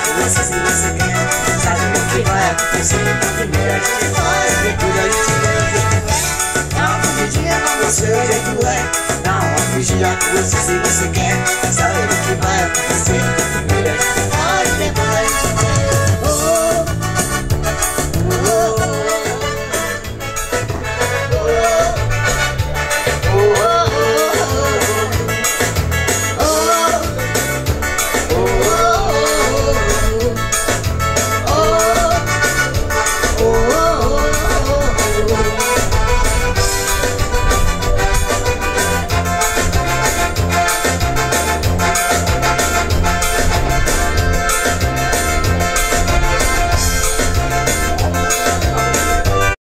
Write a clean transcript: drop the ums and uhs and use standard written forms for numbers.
com você se você quer. Sabe o que vai acontecer? Primeiro a gente faz, depois a gente vê o jeito é. Dá uma fugidinha com você, o jeito é. Dá uma fugidinha com você se você quer. Sabe o que vai acontecer? Primeiro a gente faz, depois a gente vê.